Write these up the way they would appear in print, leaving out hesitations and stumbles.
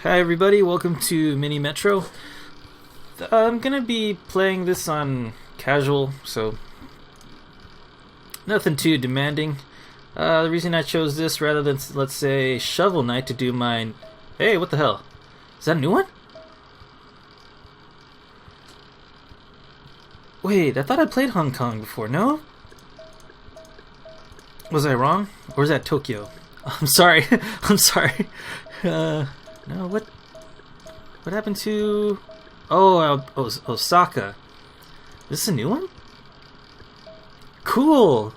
Hi everybody, welcome to Mini Metro. I'm gonna be playing this on casual, so nothing too demanding. The reason I chose this rather than, let's say, Shovel Knight to do my... Hey, what the hell? Is that a new one? Wait, I thought I played Hong Kong before, no? Was I wrong? Or is that Tokyo? I'm sorry, I'm sorry. No, what happened to... Osaka. Is this a new one? Cool!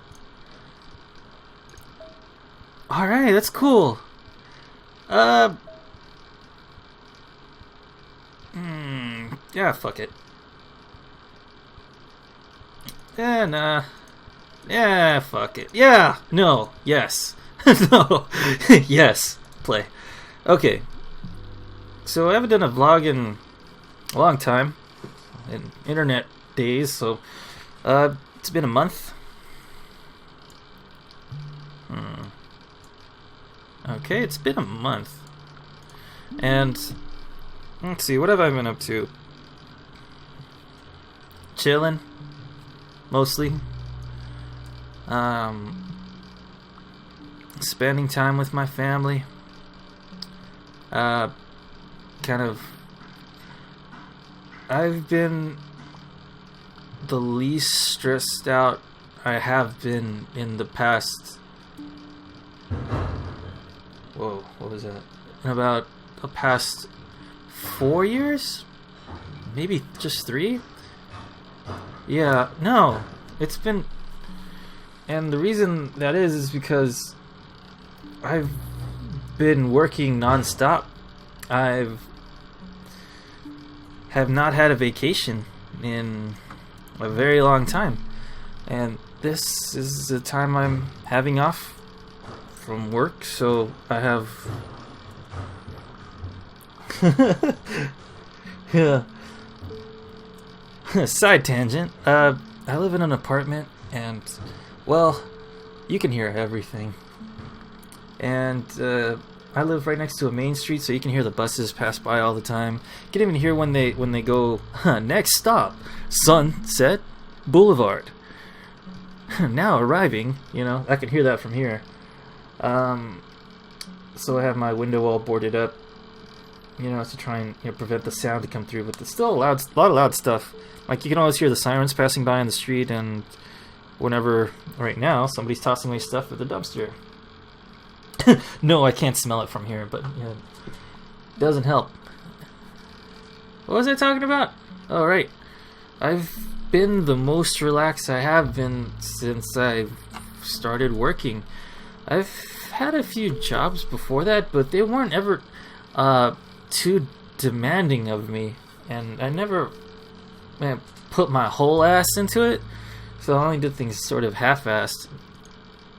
Alright, that's cool. Yeah, fuck it. Yeah, nah. Yeah, fuck it. Yeah! No. Yes. No. Yes. Play. Okay. So I haven't done a vlog in a long time. In internet days, so it's been a month. Okay, it's been a month. And let's see, what have I been up to? Chilling. Mostly. Spending time with my family. I've been the least stressed out I have been in the past. Whoa, what was that? In about the past 4 years? Maybe just 3? Yeah, no. It's been... And the reason that is because I've been working non-stop. Have not had a vacation in a very long time, and this is the time I'm having off from work, so I have yeah. Side tangent. I live in an apartment, and well, you can hear everything. And I live right next to a main street, so you can hear the buses pass by all the time. You can even hear when they go, next stop, Sunset Boulevard. Now arriving, you know, I can hear that from here. So I have my window all boarded up, you know, to try and prevent the sound to come through. But there's still a lot of loud stuff. Like, you can always hear the sirens passing by on the street, and whenever, right now, somebody's tossing away stuff at the dumpster. No, I can't smell it from here, but yeah, it doesn't help. What was I talking about? Oh, right. I've been the most relaxed I have been since I started working. I've had a few jobs before that, but they weren't ever too demanding of me, and I never put my whole ass into it, so I only did things sort of half-assed.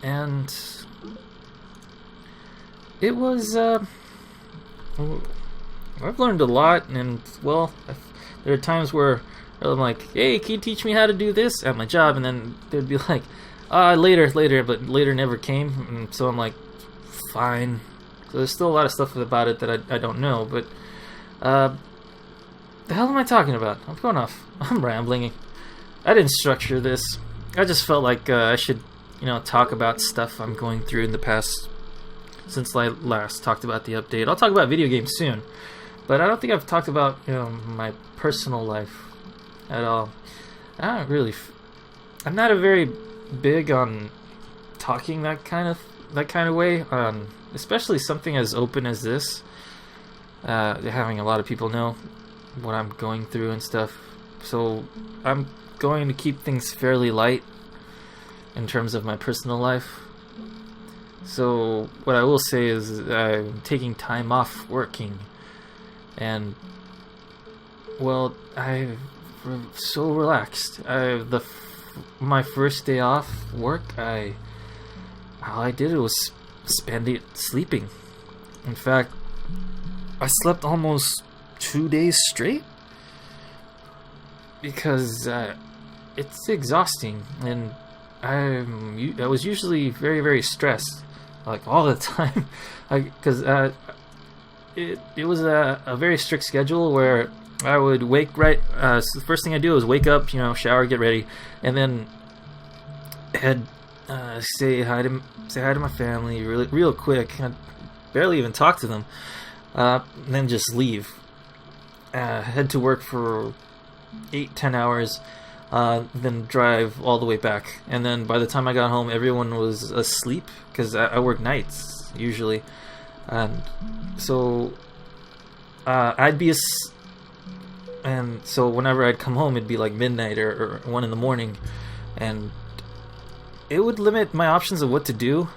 And it was, I've learned a lot, and, well, there are times where I'm like, hey, can you teach me how to do this at my job? And then they'd be like, later, but later never came, and so I'm like, fine. So there's still a lot of stuff about it that I don't know, but, the hell am I talking about? I'm going off. I'm rambling. I didn't structure this. I just felt like I should, talk about stuff I'm going through in the past since I last talked about the update. I'll talk about video games soon, but I don't think I've talked about my personal life at all. I don't really. I'm not a very big on talking that kind of way, especially something as open as this. Having a lot of people know what I'm going through and stuff, so I'm going to keep things fairly light in terms of my personal life. So what I will say is I'm taking time off working, and well, I'm so relaxed. My first day off work, all I did was spend it sleeping. In fact, I slept almost 2 days straight because it's exhausting, and I was usually very, very stressed, like all the time, because it was a very strict schedule where I would wake right. So the first thing I do is wake up, shower, get ready, and then head say hi to my family real quick. I'd barely even talk to them, and then just leave. Head to work for 8-10 hours, then drive all the way back. And then by the time I got home, everyone was asleep because I work nights usually, and so I'd be and so whenever I'd come home, it'd be like midnight or 1 in the morning, and it would limit my options of what to do.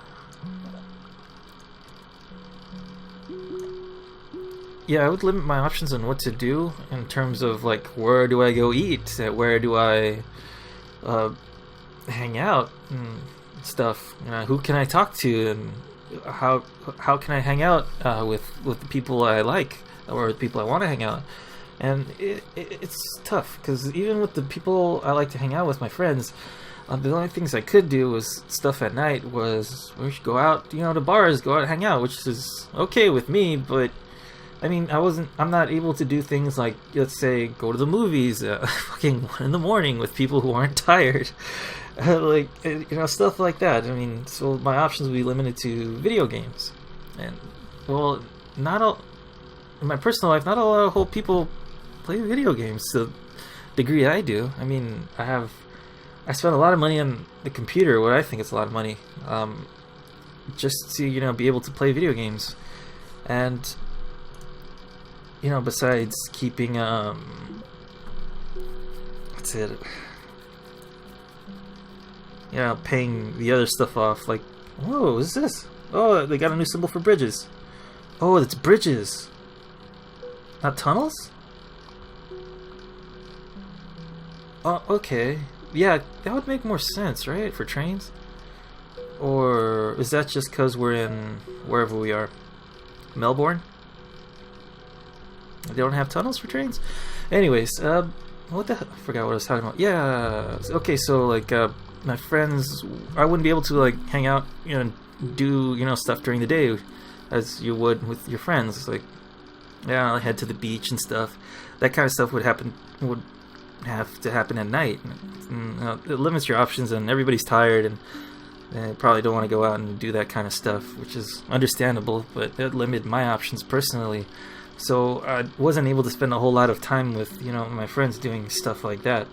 Yeah, I would limit my options on what to do in terms of like, where do I go eat? Where do I hang out and stuff? Who can I talk to, and how can I hang out with the people I like or the people I want to hang out? And it's tough because even with the people I like to hang out with, my friends, the only things I could do was stuff at night. Was we should go out, to bars, go out and hang out, which is okay with me, but I mean, I'm not able to do things like, let's say, go to the movies fucking 1 in the morning with people who aren't tired. Like, stuff like that. I mean, so my options would be limited to video games. And, well, not all, in my personal life, not a lot of whole people play video games to the degree I do. I mean, I spend a lot of money on the computer, what I think is a lot of money, just to, be able to play video games. And besides keeping, what's it, paying the other stuff off, like, whoa, what is this? Oh, they got a new symbol for bridges. Oh, it's bridges, not tunnels? Oh, okay. Yeah, that would make more sense, right, for trains? Or is that just because we're in wherever we are? Melbourne? They don't have tunnels for trains? Anyways, what the hell? I forgot what I was talking about. Yeah, okay, so, like, my friends, I wouldn't be able to, like, hang out, and do, stuff during the day as you would with your friends. Like, yeah, head to the beach and stuff. That kind of stuff would have to happen at night. It limits your options, and everybody's tired, and they probably don't want to go out and do that kind of stuff, which is understandable, but it limited my options personally. So I wasn't able to spend a whole lot of time with, my friends doing stuff like that.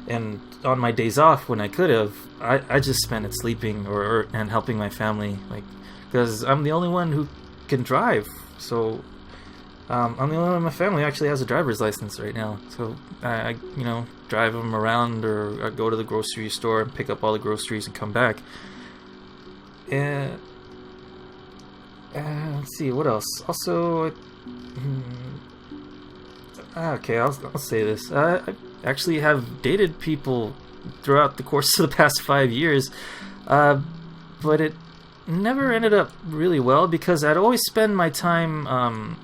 And on my days off, when I could have, I just spent it sleeping and helping my family, like, because I'm the only one who can drive. So I'm the only one in my family who actually has a driver's license right now. So I drive them around, or I go to the grocery store and pick up all the groceries and come back. And let's see, what else? Also, okay, I'll say this. I actually have dated people throughout the course of the past 5 years, but it never ended up really well because I'd always spend my time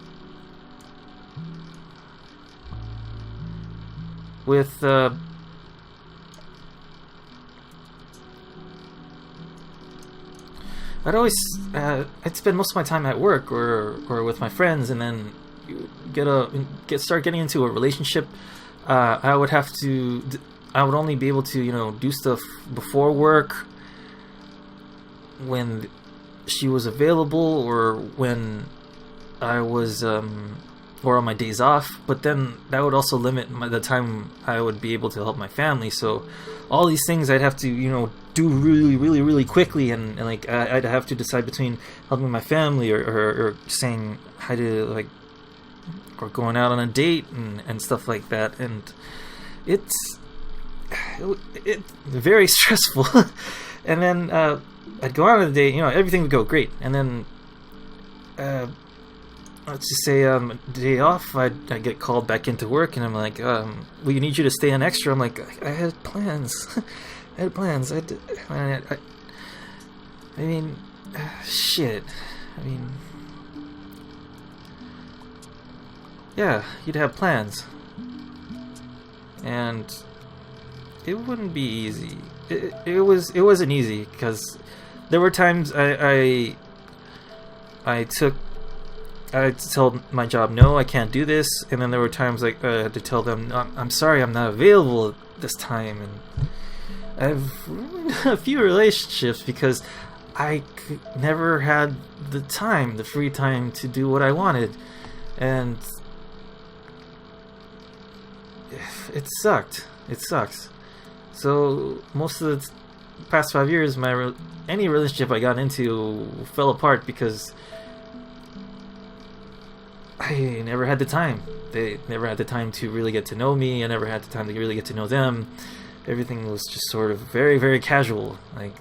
with I'd spend most of my time at work or with my friends, and then start getting into a relationship. I would only be able to do stuff before work when she was available, or when I was or on my days off. But then that would also limit the time I would be able to help my family. So all these things I'd have to do really, really, really quickly, and like I'd have to decide between helping my family or saying hi to, like, or going out on a date and stuff like that. And it's very stressful. And then I'd go out on a date, everything would go great, and then let's just say day off, I'd get called back into work, and I'm like, we need you to stay an extra. I'm like, I had plans. I mean, shit. I mean, yeah, you'd have plans, and it wouldn't be easy. It wasn't easy because there were times I took I told my job, no, I can't do this, and then there were times like I had to tell them, no, I'm sorry, I'm not available this time, and I've ruined a few relationships because I never had the time, the free time to do what I wanted, and it sucked. It sucks. So most of the past 5 years, any relationship I got into fell apart because I never had the time. They never had the time to really get to know me. I never had the time to really get to know them. Everything was just sort of very, very casual, like,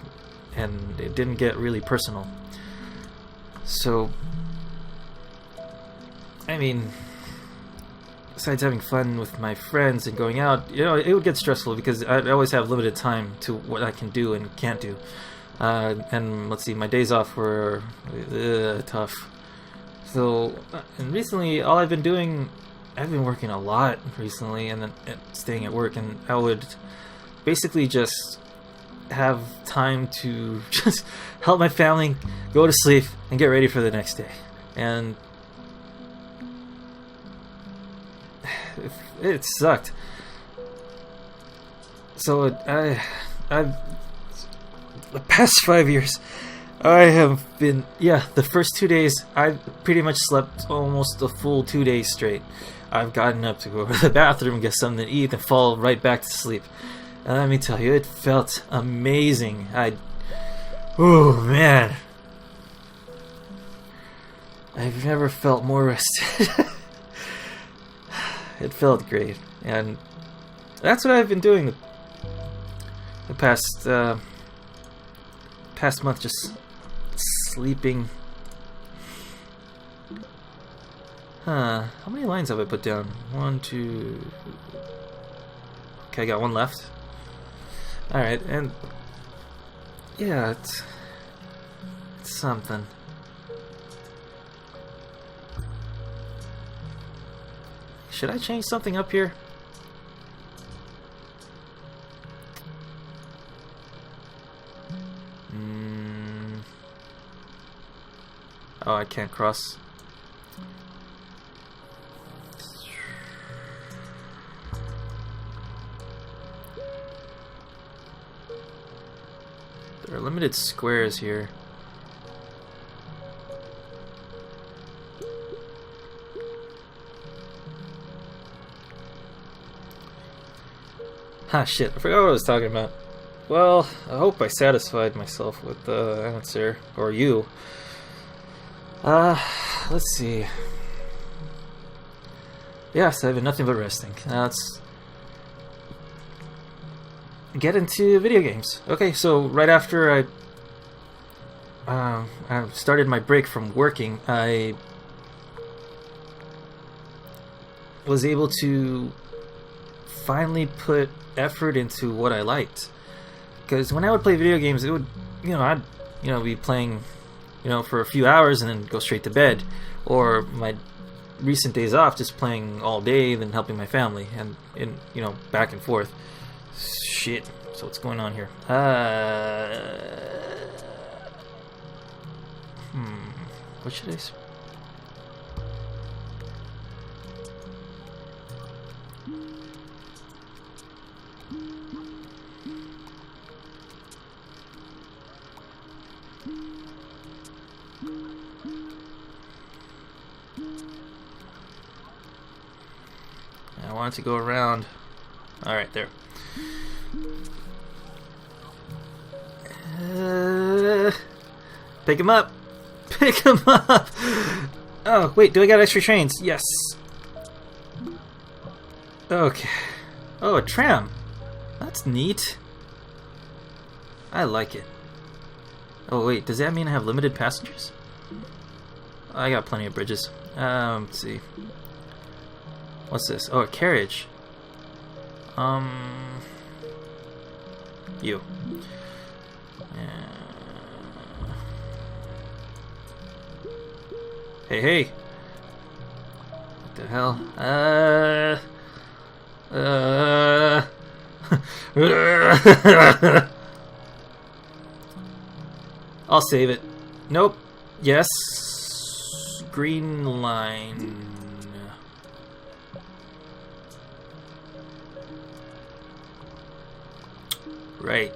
and it didn't get really personal. So, I mean, besides having fun with my friends and going out, you know, it would get stressful because I always have limited time to what I can do and can't do. And let's see, my days off were tough. So, and recently, all I've been doing, I've been working a lot recently, and then staying at work, and I would basically just have time to just help my family go to sleep and get ready for the next day. And it sucked. So I've the past 5 years, I have been, the first 2 days, I pretty much slept almost a full 2 days straight. I've gotten up to go to the bathroom, get something to eat, and fall right back to sleep. And let me tell you, it felt amazing. Oh man, I've never felt more rested. It felt great, and that's what I've been doing the past month, just sleeping. How many lines have I put down? 1, 2. Okay, I got one left. Alright, and yeah, it's something. Should I change something up here? Oh, I can't cross. There are limited squares here. Ah, shit, I forgot what I was talking about. Well, I hope I satisfied myself with the answer, or you. Let's see. Yes, I've been nothing but resting. Now let's get into video games. Okay, so right after I started my break from working, I was able to finally put effort into what I liked. Because when I would play video games, it would, I'd, be playing, for a few hours and then go straight to bed. Or my recent days off, just playing all day, then helping my family, and back and forth. Shit. So what's going on here? What should I say? I want it to go around. Alright, there. Pick him up! Pick him up! Oh, wait, do I got extra trains? Yes. Okay. Oh, a tram. That's neat. I like it. Oh, wait, does that mean I have limited passengers? I got plenty of bridges. Let's see. What's this? Oh, a carriage. You. Hey, hey. What the hell? I'll save it. Nope. Yes. green line. Right.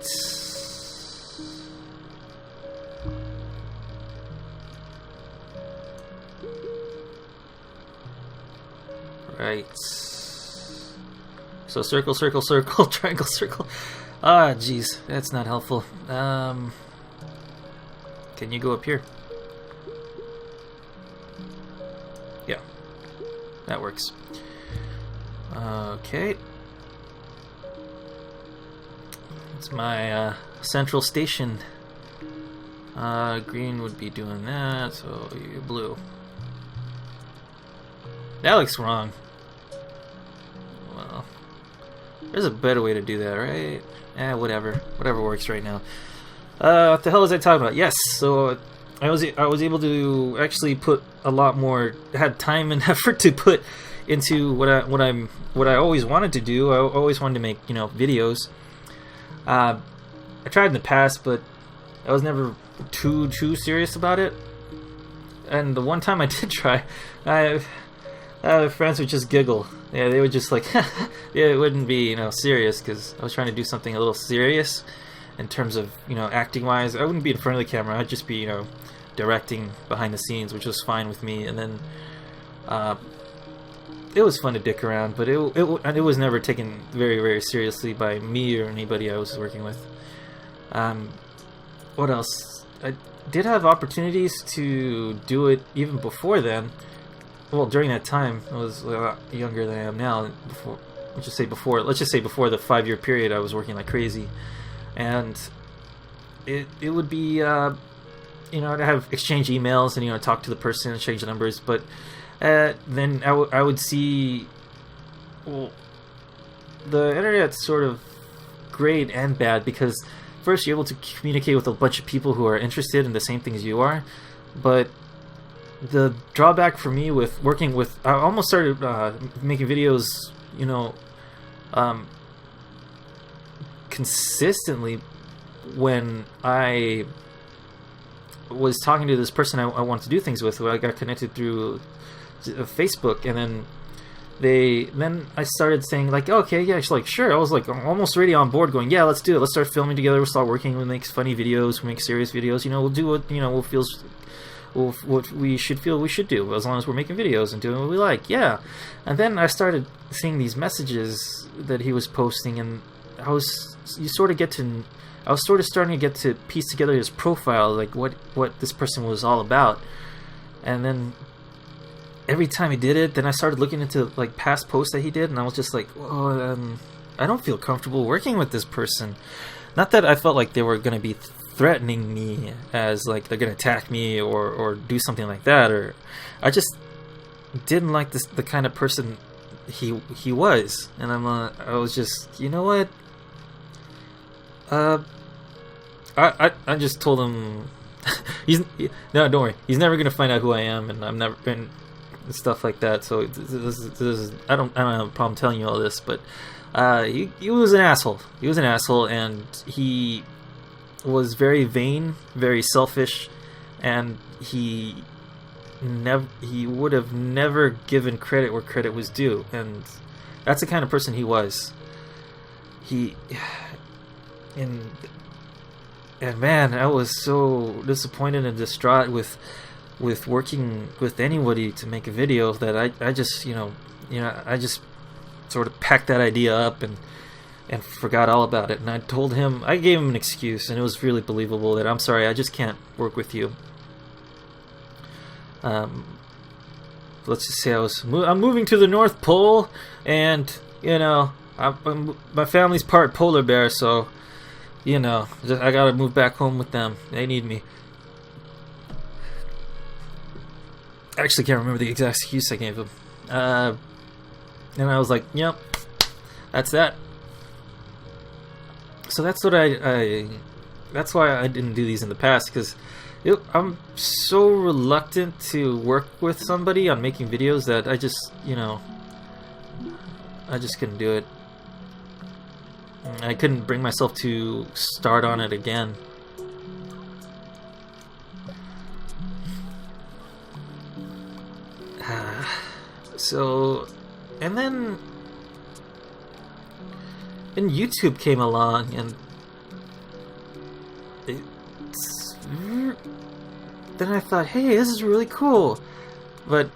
Right. So circle, circle, circle, triangle, circle. Ah, jeez, that's not helpful. Can you go up here? Yeah, that works. Okay. It's my central station. Green would be doing that, so you blue. That looks wrong. Well, there's a better way to do that, right? Whatever. Whatever works right now. What the hell was I talking about? Yes, so I was able to actually put a lot more, had time and effort to put into what I always wanted to do. I always wanted to make, you know, videos. I tried in the past, but I was never too serious about it. And the one time I did try, friends would just giggle. Yeah, they would just like, yeah, it wouldn't be, you know, serious, because I was trying to do something a little serious in terms of, you know, acting wise. I wouldn't be in front of the camera. I'd just be, you know, directing behind the scenes, which was fine with me. And then it was fun to dick around, but it was never taken very seriously by me or anybody I was working with. What else? I did have opportunities to do it even before then. Well, during that time, I was a lot younger than I am now. Let's just say before the 5-year period, I was working like crazy, and it would be, you know, I'd have exchange emails and, you know, talk to the person, exchange numbers, but then I would see, well, the internet's sort of great and bad, because first you're able to communicate with a bunch of people who are interested in the same things you are, but the drawback for me with working with, I almost started making videos, you know, consistently when I was talking to this person I wanted to do things with, who I got connected through Facebook, and then I started saying like, okay, yeah, like sure. I was like almost already on board, going, yeah, let's do it. Let's start filming together. We'll start working. We'll make funny videos. We'll make serious videos. You know, we'll do what, you know, what we should feel we should do, as long as we're making videos and doing what we like. Yeah. And then I started seeing these messages that he was posting, and I was starting to get to piece together his profile, like what this person was all about. And then every time he did it, then I started looking into like past posts that he did, and I was just like, oh, I don't feel comfortable working with this person. Not that I felt like they were going to be threatening me, as like they're going to attack me or do something like that, or I just didn't like the kind of person he was. And I was just, you know what, I just told him no, don't worry, he's never gonna find out who I am, and I'm never been stuff like that. So this is I don't have a problem telling you all this, but he was an asshole. He was an asshole, and he was very vain, very selfish, and he would have never given credit where credit was due, and that's the kind of person he was. And man, I was so disappointed and distraught with working with anybody to make a video, that I just, I just sort of packed that idea up and forgot all about it. And I told him, I gave him an excuse, and it was really believable, that I'm sorry, I just can't work with you. Let's just say I'm moving to the North Pole, and my family's part polar bear, so I gotta move back home with them. They need me. I actually can't remember the exact excuse I gave him. And I was like, yep, that's that. So that's what that's why I didn't do these in the past, because I'm so reluctant to work with somebody on making videos that I just couldn't do it. I couldn't bring myself to start on it again. So, and then YouTube came along, and then I thought, hey, this is really cool, but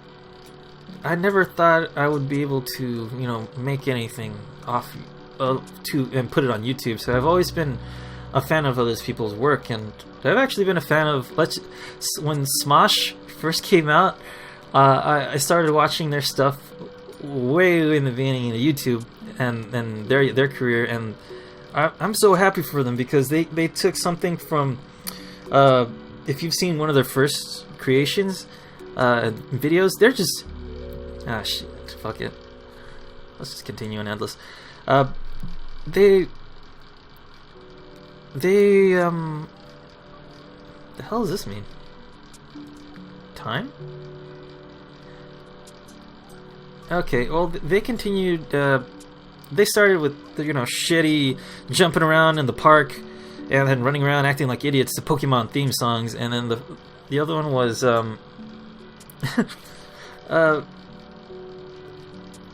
I never thought I would be able to, you know, make anything off and put it on YouTube. So I've always been a fan of other people's work, and I've actually been a fan of when Smosh first came out. I started watching their stuff way in the beginning of YouTube and their career, and I'm so happy for them because they took something from if you've seen one of their first creations videos, they're just shit, fuck it, let's just continue on Endless. The hell does this mean? Time? Okay, well, they continued, they started with, you know, shitty jumping around in the park and then running around acting like idiots to Pokemon theme songs, and then the other one was, I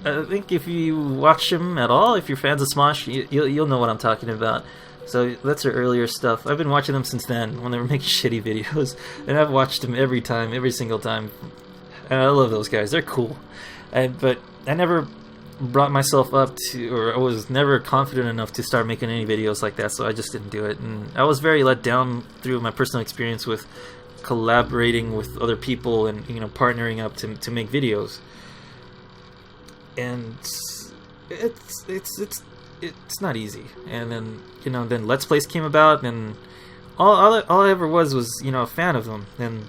think if you watch them at all, if you're fans of Smosh, you'll know what I'm talking about. So that's their earlier stuff. I've been watching them since then, when they were making shitty videos, and I've watched them every single time. And I love those guys; they're cool. But I never brought myself up to, or I was never confident enough to start making any videos like that, so I just didn't do it. And I was very let down through my personal experience with collaborating with other people and, you know, partnering up to make videos. And it's not easy. And then, you know, then Let's Plays came about, and all I ever was, you know, a fan of them. And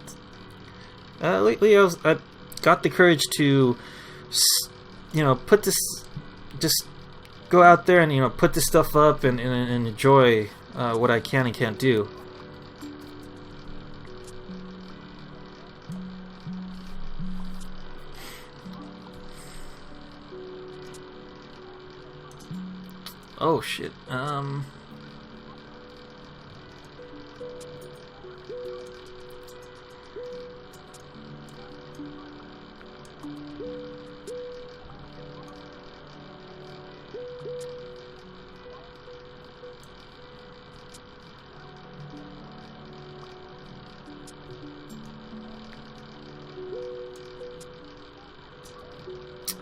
lately I got the courage to, you know, just go out there and, you know, put this stuff up and enjoy what I can and can't do. Oh shit.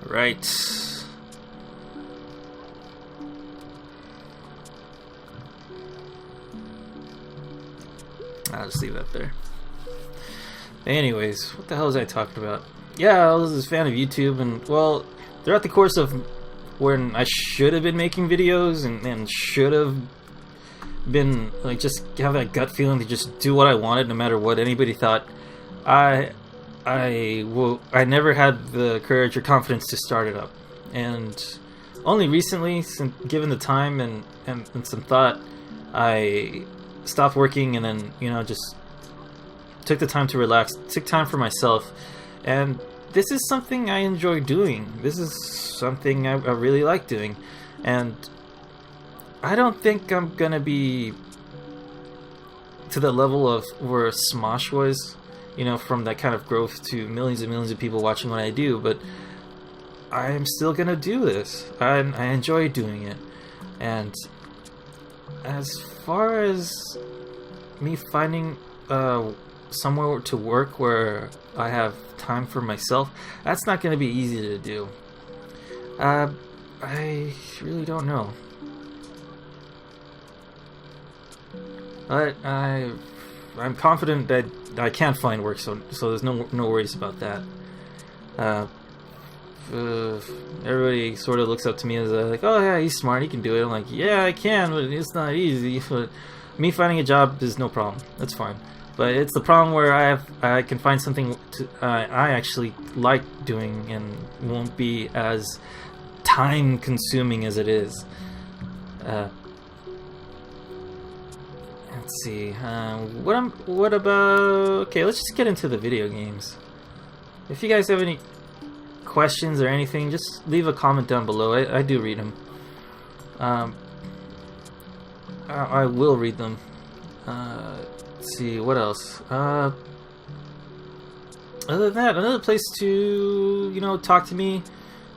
Right. I'll just leave that there. Anyways, what the hell was I talking about? Yeah, I was a fan of YouTube, and, well, throughout the course of when I should have been making videos and should have been, like, just have that gut feeling to just do what I wanted no matter what anybody thought, I never had the courage or confidence to start it up. And only recently, given the time and some thought, I stopped working and then, you know, just took the time to relax, took time for myself. And this is something I enjoy doing. This is something I really like doing. And I don't think I'm gonna be to the level of where Smosh was, you know, from that kind of growth to millions and millions of people watching what I do, but I'm still gonna do this. I enjoy doing it. And as far as me finding somewhere to work where I have time for myself, that's not gonna be easy to do. I really don't know. But I'm confident that I can find work, so there's no worries about that. Everybody sort of looks up to me as like, oh yeah, he's smart, he can do it. I'm like, yeah, I can, but it's not easy. But me finding a job is no problem. That's fine. But it's the problem where I can find something I actually like doing and won't be as time consuming as it is. Let's see. What about? Okay, let's just get into the video games. If you guys have any questions or anything, just leave a comment down below. I do read them. I will read them. Let's see, what else? Other than that, another place to, you know, talk to me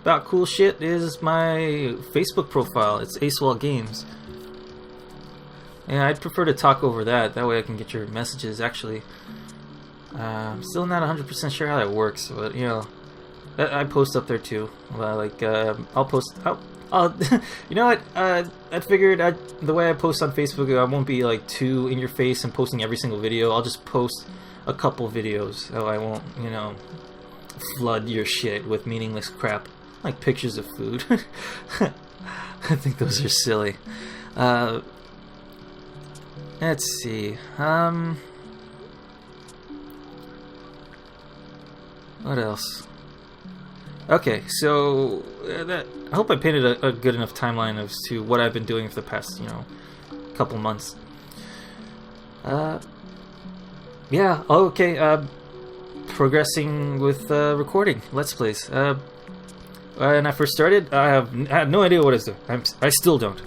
about cool shit is my Facebook profile. It's AceWall Games. And I'd prefer to talk over that. That way I can get your messages, actually. I'm still not 100% sure how that works, but, you know, I post up there, too. I'll post... you know what? I figured the way I post on Facebook, I won't be, like, too in your face and posting every single video. I'll just post a couple videos, so I won't, you know, flood your shit with meaningless crap, like pictures of food. I think those are silly. Let's see. What else? Okay, so I hope I painted a good enough timeline as to what I've been doing for the past, you know, couple months. Yeah, okay, progressing with recording Let's Plays. When I first started, I had no idea what I was doing. I still don't.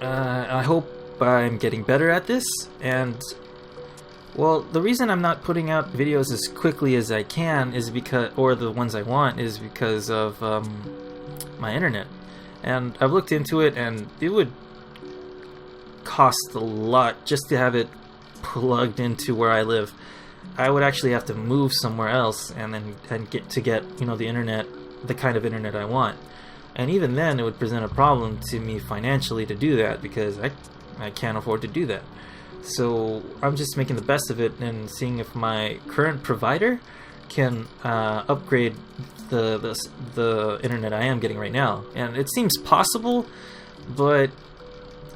I hope I'm getting better at this, and, well, the reason I'm not putting out videos as quickly as I can is because, or the ones I want, is because of my internet. And I've looked into it, and it would cost a lot just to have it plugged into where I live. I would actually have to move somewhere else and get you know, the internet, the kind of internet I want. And even then, it would present a problem to me financially to do that, because I can't afford to do that. So I'm just making the best of it and seeing if my current provider can upgrade the internet I am getting right now. And it seems possible, but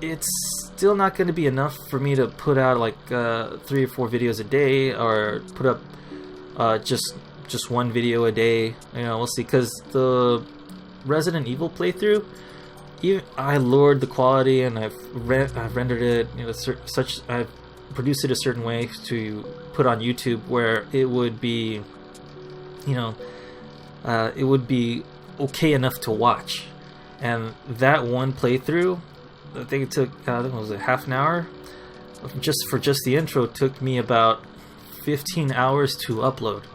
it's still not going to be enough for me to put out like 3 or 4 videos a day, or put up just one video a day. You know, we'll see. Because the Resident Evil playthrough, I lowered the quality, and I've rendered it, you know, I've produced it a certain way to put on YouTube where it would be, you know, it would be okay enough to watch. And that one playthrough, I think it took, I think it was a half an hour, just the intro, took me about 15 hours to upload.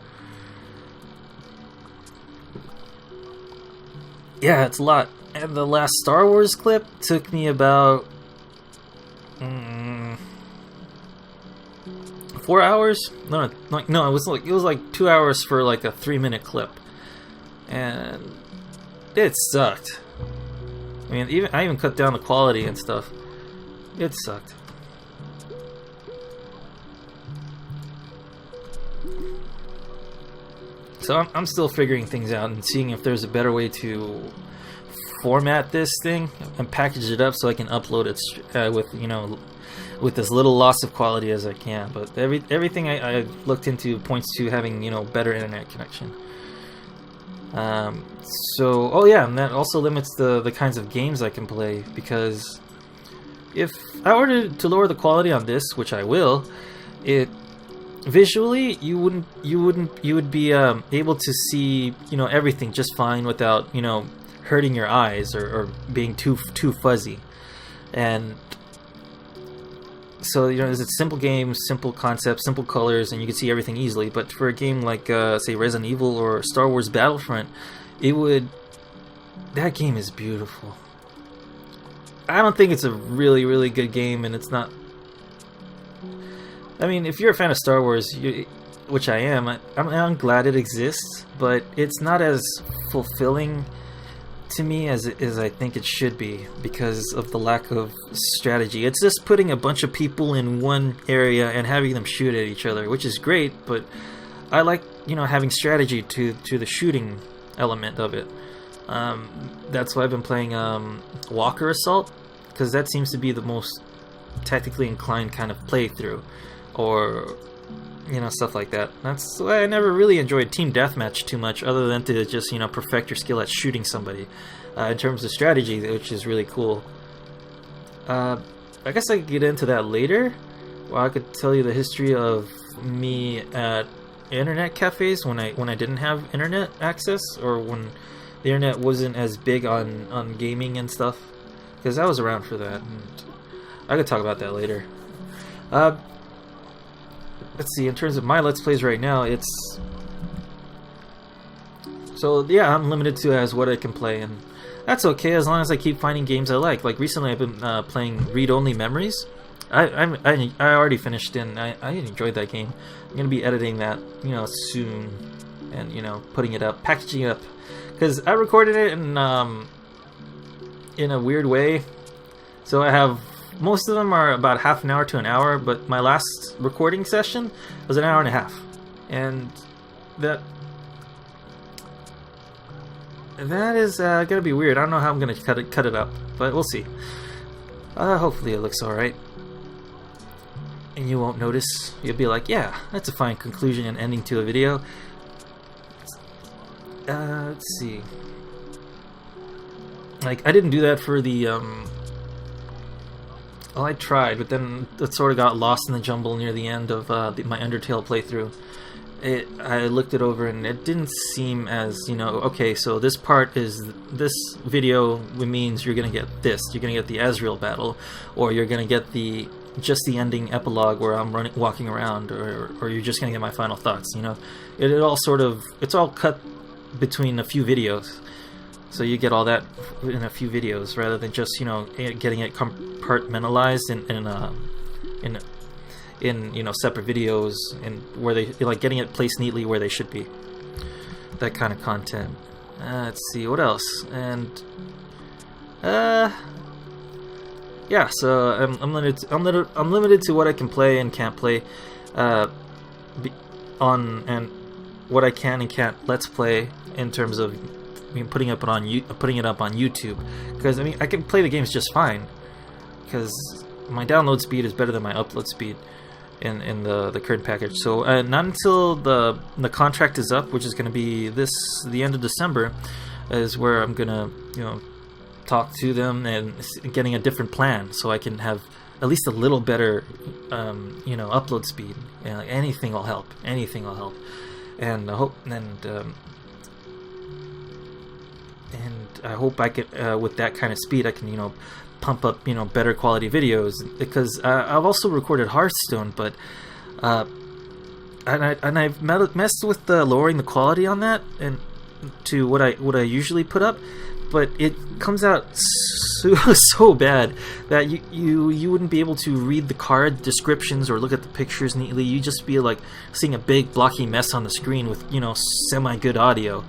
Yeah, it's a lot. And the last Star Wars clip took me about 4 hours. No, it was like 2 hours for like a 3-minute clip, and it sucked. I mean, I even cut down the quality and stuff. It sucked. So I'm still figuring things out and seeing if there's a better way to format this thing and package it up so I can upload it with, you know, with as little loss of quality as I can. But everything I looked into points to having, you know, better internet connection. So, oh yeah, and that also limits the kinds of games I can play, because if I were to lower the quality on this, which I will, it visually you would be able to see, you know, everything just fine without, you know, hurting your eyes or being too fuzzy. And so, you know, it's a simple game, simple concept, simple colors, and you can see everything easily. But for a game like say Resident Evil or Star Wars Battlefront, that game is beautiful. I don't think it's a really good game, and it's not. I mean, if you're a fan of Star Wars, which I am, I'm glad it exists, but it's not as fulfilling to me as I think it should be, because of the lack of strategy. It's just putting a bunch of people in one area and having them shoot at each other, which is great, but I like, you know, having strategy to the shooting element of it. That's why I've been playing Walker Assault, because that seems to be the most tactically inclined kind of playthrough, or, you know, stuff like that. That's why I never really enjoyed Team Deathmatch too much, other than to just, you know, perfect your skill at shooting somebody. In terms of strategy, which is really cool. I guess I could get into that later. Well, I could tell you the history of me at internet cafes when I didn't have internet access, or when the internet wasn't as big on gaming and stuff, because I was around for that, and I could talk about that later. let's see, in terms of my Let's Plays right now, it's... So, yeah, I'm limited to as what I can play, and that's okay as long as I keep finding games I like. Like, recently I've been playing Read-Only Memories. I already finished and I enjoyed that game. I'm going to be editing that, you know, soon, and, you know, putting it up, packaging it up. Because I recorded it in a weird way. So I have... Most of them are about half an hour to an hour, but my last recording session was an hour and a half. And that is gonna be weird. I don't know how I'm gonna cut it up, but we'll see. Hopefully it looks alright. And you won't notice. You'll be like, yeah, that's a fine conclusion and ending to a video. Let's see. Like, I didn't do that for the, well, I tried, but then it sort of got lost in the jumble near the end of my Undertale playthrough. I looked it over and it didn't seem as, you know, okay, so this part is, this video means you're gonna get this. You're gonna get the Azrael battle, or you're gonna get just the ending epilogue where I'm walking around, or you're just gonna get my final thoughts, you know? It all sort of, it's all cut between a few videos. So you get all that in a few videos rather than just, you know, getting it compartmentalized in you know, separate videos, and where they like getting it placed neatly where they should be. That kind of content. Let's see what else. And yeah, so I'm limited to what I can play and can't play and what I can and can't Let's Play in terms of, I mean, putting it up on YouTube, because I mean I can play the games just fine because my download speed is better than my upload speed in the current package. So not until the contract is up, which is going to be the end of December, is where I'm gonna, you know, talk to them and getting a different plan so I can have at least a little better you know, upload speed. Like, anything will help. Anything will help. And I hope I hope I can, with that kind of speed, I can, you know, pump up, you know, better quality videos. Because I've also recorded Hearthstone, but I've messed with lowering the quality on that and to what I usually put up, but it comes out so bad that you wouldn't be able to read the card descriptions or look at the pictures neatly. You just be like seeing a big blocky mess on the screen with, you know, semi good audio,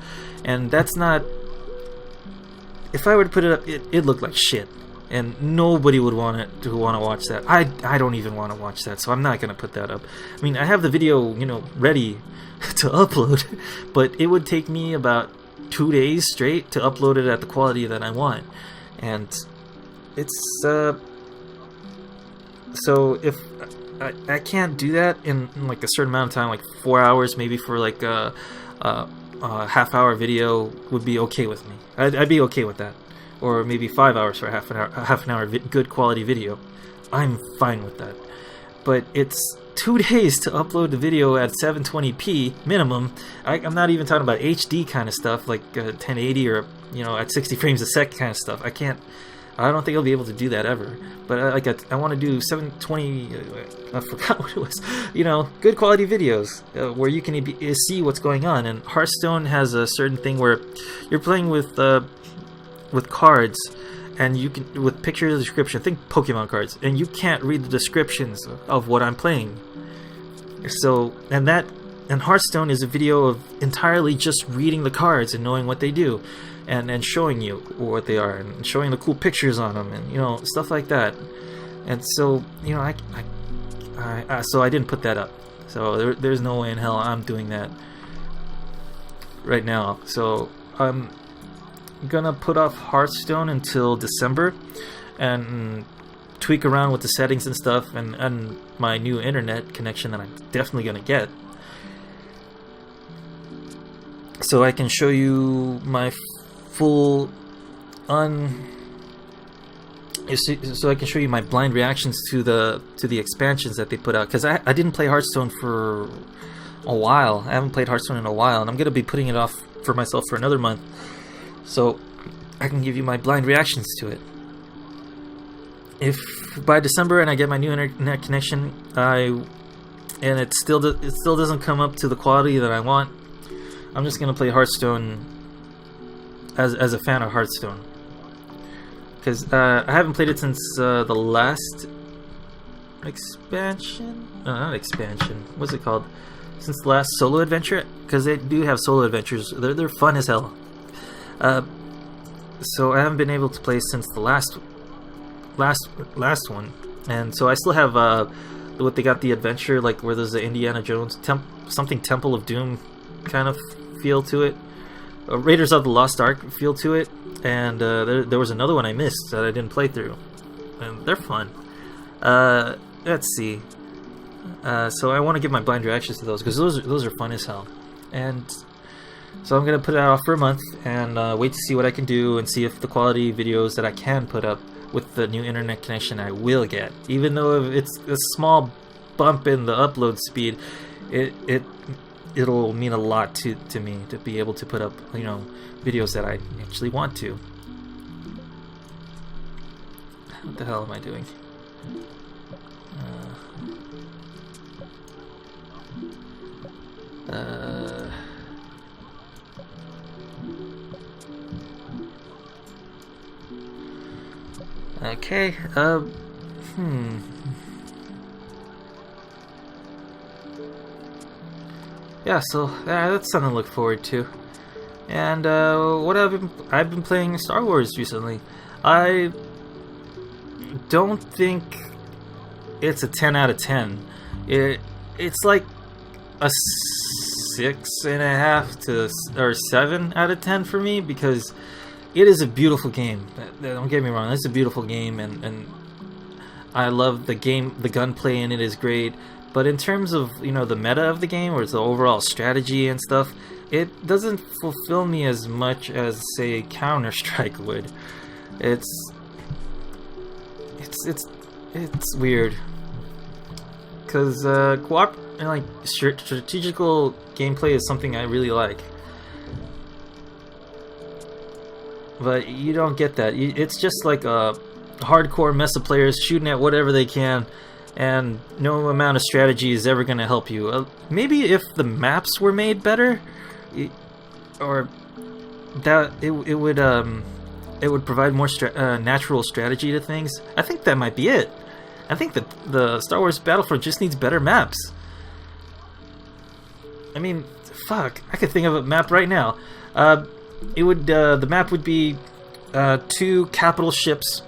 and that's not. If I were to put it up, it'd look like shit, and nobody would want to watch that. I don't even want to watch that, so I'm not gonna put that up. I mean, I have the video, you know, ready to upload, but it would take me about 2 days straight to upload it at the quality that I want, and it's so if I can't do that in like a certain amount of time, like 4 hours maybe for like a half-hour video would be okay with me. I'd be okay with that, or maybe 5 hours for half an hour good quality video. I'm fine with that, but it's 2 days to upload the video at 720p minimum. I'm not even talking about HD kind of stuff like 1080 or, you know, at 60 frames a second kind of stuff. I don't think I'll be able to do that ever. But I want to do 720. I forgot what it was. You know, good quality videos where you can see what's going on. And Hearthstone has a certain thing where you're playing with cards, and you can, with picture description, think Pokemon cards, and you can't read the descriptions of what I'm playing. So, and Hearthstone is a video of entirely just reading the cards and knowing what they do, and showing you what they are, and showing the cool pictures on them, and, you know, stuff like that. And so, you know, so I didn't put that up. So there's no way in hell I'm doing that right now. So I'm gonna put off Hearthstone until December and tweak around with the settings and stuff, and my new internet connection that I'm definitely gonna get, so I can show you my full so I can show you my blind reactions to the expansions that they put out, because I didn't play Hearthstone for a while. I haven't played Hearthstone in a while, and I'm gonna be putting it off for myself for another month, so I can give you my blind reactions to it. If by December and I get my new internet connection, I and it still doesn't come up to the quality that I want, I'm just gonna play Hearthstone as a fan of Hearthstone, because I haven't played it since the last expansion. Not expansion. What's it called? Since the last solo adventure, because they do have solo adventures. They're fun as hell. So I haven't been able to play since the last one, and so I still have what they got, the adventure, like where there's the Indiana Jones something Temple of Doom kind of feel to it, Raiders of the Lost Ark feel to it, and there was another one I missed that I didn't play through, and they're fun. Let's see. So I want to give my blind reactions to those, because those are fun as hell, and so I'm gonna put it off for a month and wait to see what I can do, and see if the quality videos that I can put up with the new internet connection I will get, even though it's a small bump in the upload speed, it'll mean a lot to me to be able to put up, you know, videos that I actually want to. What the hell am I doing? Okay, yeah, so that's something to look forward to. And what I've been playing Star Wars recently. I don't think it's a 10 out of 10. It's like a 6.5 or 7 out of 10 for me, because it is a beautiful game. Don't get me wrong, it's a beautiful game, and I love the game. The gunplay in it is great, but in terms of, you know, the meta of the game, or the overall strategy and stuff, it doesn't fulfill me as much as, say, Counter-Strike would. It's weird, because strategical gameplay is something I really like. But you don't get that. It's just like a hardcore mess of players shooting at whatever they can, and no amount of strategy is ever going to help you. Maybe if the maps were made better, or that it would provide more natural strategy to things. I think that might be it. I think that the Star Wars Battlefront just needs better maps. I mean, fuck, I could think of a map right now. The map would be 2 capital ships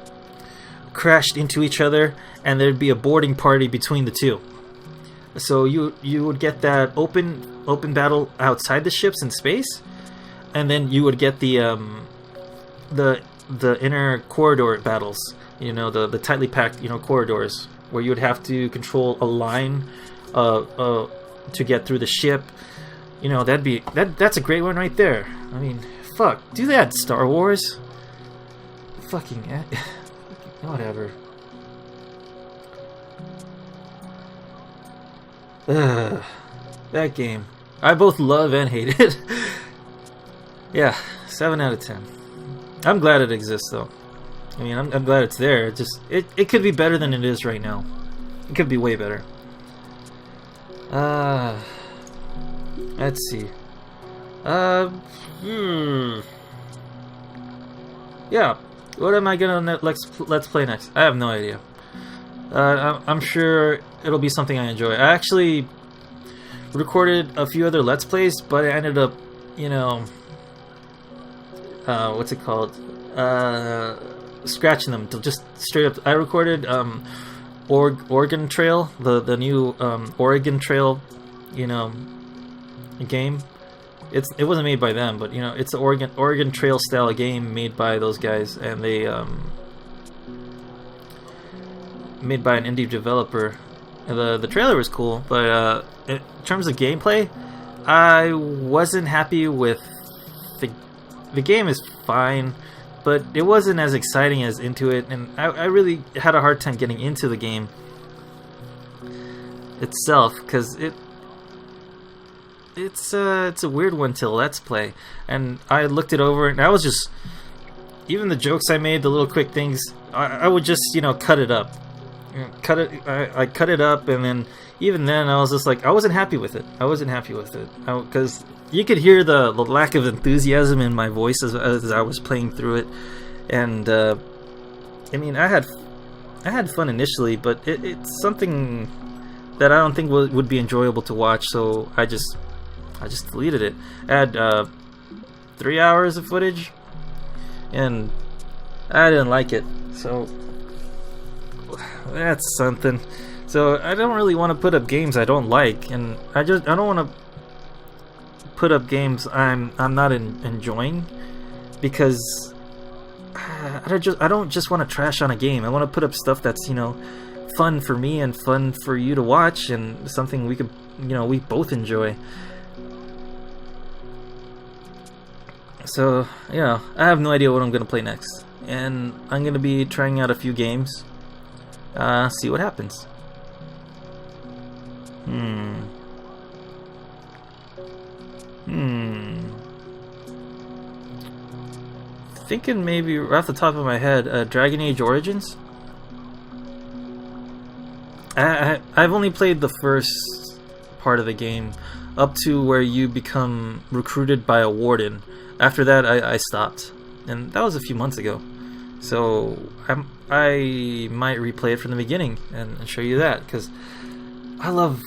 crashed into each other, and there'd be a boarding party between the two. So you would get that open battle outside the ships in space, and then you would get the inner corridor battles. You know, the tightly packed, you know, corridors where you would have to control a line to get through the ship. You know, that's a great one right there. I mean, fuck, do that, Star Wars. Fucking whatever. That game, I both love and hate it. Yeah, 7 out of 10. I'm glad it exists, though. I mean, I'm glad it's there. It could be better than it is right now. It could be way better. Let's see. Yeah. What am I gonna let's play next? I have no idea. I'm sure it'll be something I enjoy. I actually recorded a few other Let's Plays, but I ended up, you know, what's it called? Scratching them to just straight up. I recorded Oregon Trail, the new Oregon Trail, you know, game. It wasn't made by them, but you know, it's an Oregon Trail style game made by those guys, and they made by an indie developer. The trailer was cool, but in terms of gameplay, I wasn't happy with the game. Is fine, but it wasn't as exciting as Into It, and I really had a hard time getting into the game itself, because it's a weird one to Let's Play, and I looked it over, and I was just, even the jokes I made, the little quick things, I would just, you know, cut it up, cut it. I cut it up, and then even then I was just like, I wasn't happy with it. Because you could hear the lack of enthusiasm in my voice as I was playing through it. And I mean, I had fun initially, but it's something that I don't think would be enjoyable to watch. So I just deleted it. I had 3 hours of footage, and I didn't like it. So that's something. So I don't really want to put up games I don't like, and I don't want to put up games I'm not enjoying, because I don't just want to trash on a game. I want to put up stuff that's, you know, fun for me and fun for you to watch, and something we could, you know, we both enjoy. So yeah, I have no idea what I'm gonna play next, and I'm gonna be trying out a few games. See what happens. Thinking maybe right off the top of my head, Dragon Age Origins. I've only played the first part of the game, up to where you become recruited by a warden. After that, I stopped, and that was a few months ago. So I might replay it from the beginning and show you that, because I love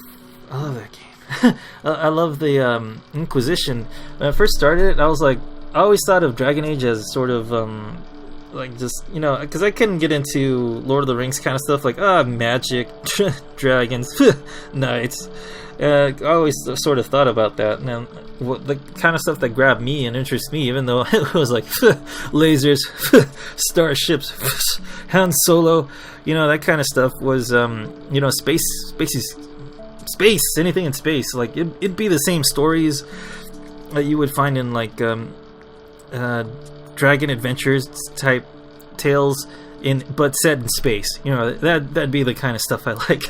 that game. I love the Inquisition. When I first started it, I was like, I always thought of Dragon Age as sort of like, just, you know, because I couldn't get into Lord of the Rings kind of stuff, like magic, dragons, knights. I always sort of thought about that, and the kind of stuff that grabbed me and interests me, even though it was like lasers, starships, Han Solo, you know, that kind of stuff was, you know, space, anything in space. Like it'd be the same stories that you would find in like Dragon Adventures type tales, but set in space. You know, that'd be the kind of stuff I like.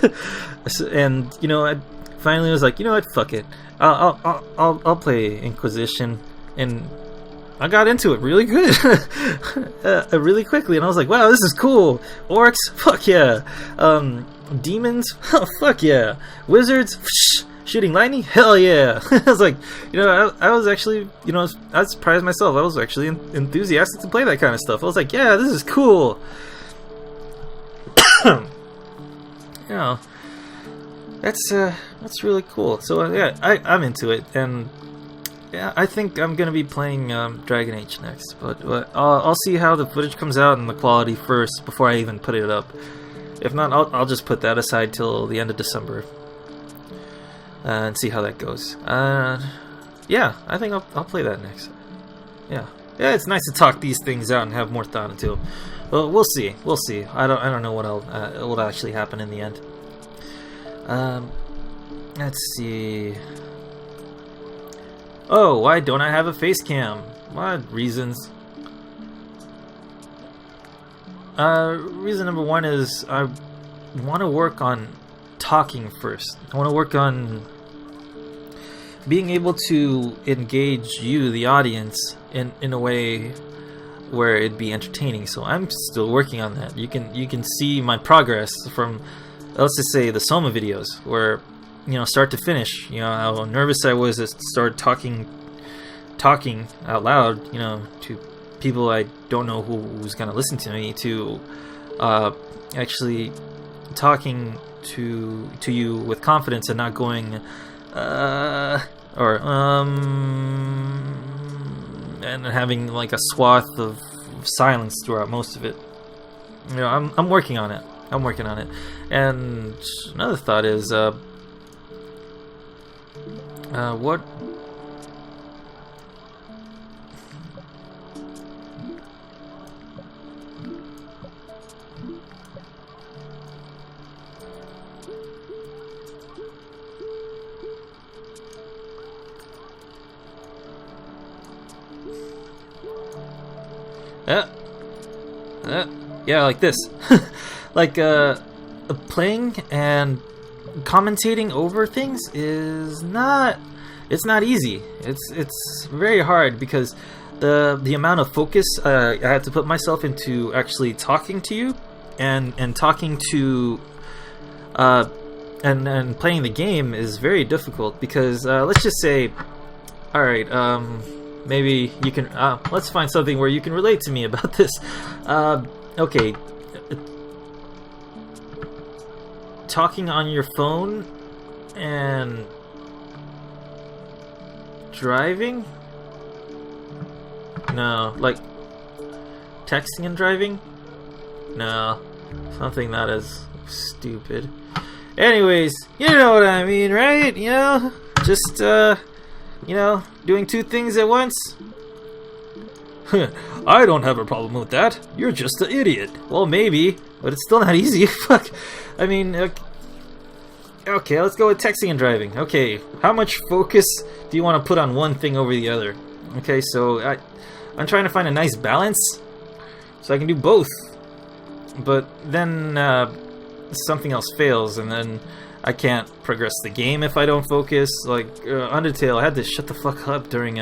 And you know, I finally was like, you know what, fuck it, I'll play Inquisition, and I got into it really good, really quickly, and I was like, wow, this is cool. Orcs, fuck yeah. Demons, oh, fuck yeah. Wizards, shooting lightning, hell yeah. I was like, you know, I was actually, you know, I surprised myself. I was actually enthusiastic to play that kind of stuff. I was like, yeah, this is cool. You know, that's really cool. So yeah, I'm into it, and yeah, I think I'm gonna be playing Dragon Age next. But I'll see how the footage comes out and the quality first before I even put it up. If not, I'll just put that aside till the end of December and see how that goes. Yeah, I think I'll play that next. Yeah, it's nice to talk these things out and have more thought into them. Well, we'll see. I don't know what will actually happen in the end. Let's see. Oh, why don't I have a face cam? What reasons? Reason number one is I want to work on talking first. I want to work on being able to engage you, the audience, in a way where it'd be entertaining. So I'm still working on that. You can see my progress from, let's just say, the Soma videos, where, you know, start to finish, you know, how nervous I was to start talking out loud, you know, to people I don't know who's gonna listen to me, to actually talking to you with confidence and not going and having like a swath of silence throughout most of it. You know, I'm working on it. And another thought is what yeah, like this. Like playing and commentating over things is not easy. It's very hard, because the amount of focus I have to put myself into actually talking to you and talking to and playing the game is very difficult because let's just say, all right, maybe you can let's find something where you can relate to me about this. Okay, talking on your phone and driving? No, like texting and driving? No, something that is stupid. Anyways, you know what I mean, right? You know, just you know, doing two things at once. I don't have a problem with that. You're just an idiot. Well, maybe, but it's still not easy. Fuck. I mean, okay, let's go with texting and driving. Okay, how much focus do you want to put on one thing over the other? Okay, so I'm trying to find a nice balance so I can do both. But then something else fails, and then I can't progress the game if I don't focus. Like Undertale, I had to shut the fuck up during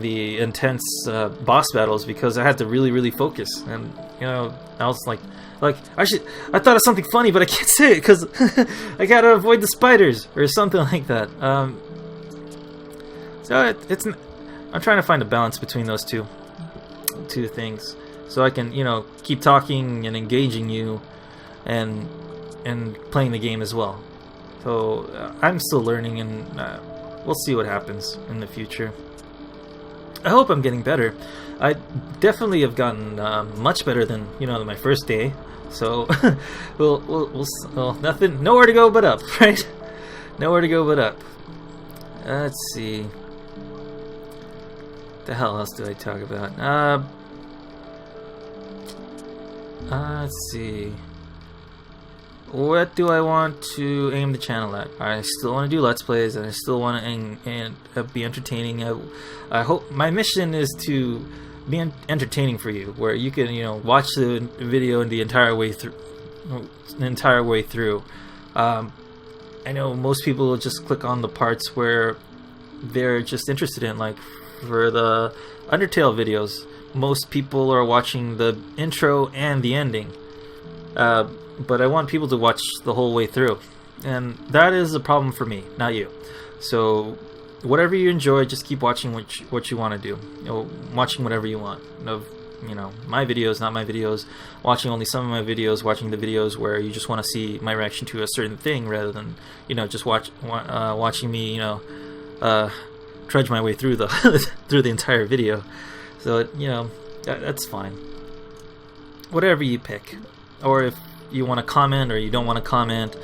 the intense boss battles because I had to really focus. And you know, I was like I thought of something funny, but I can't say it because I gotta avoid the spiders or something like that. So I'm trying to find a balance between those two things, so I can, you know, keep talking and engaging you, and playing the game as well. So I'm still learning, and we'll see what happens in the future. I hope I'm getting better. I definitely have gotten much better than, you know, my first day. So we'll nothing, nowhere to go but up, right? Nowhere to go but up. Let's see. The hell else do I talk about? Let's see. What do I want to aim the channel at? I still want to do Let's Plays, and I still want to be entertaining. I hope my mission is to be entertaining for you, where you can, you know, watch the video the entire way through. I know most people will just click on the parts where they're just interested in, like for the Undertale videos. Most people are watching the intro and the ending. But I want people to watch the whole way through, and that is a problem for me, not you. So whatever you enjoy, just keep watching what you want to do. You know, watching whatever you want. You know, my videos, not my videos. Watching only some of my videos. Watching the videos where you just want to see my reaction to a certain thing, rather than, you know, just watching me, you know, trudge my way through the through the entire video. So you know, that's fine. Whatever you pick, or if you want to comment or you don't want to comment,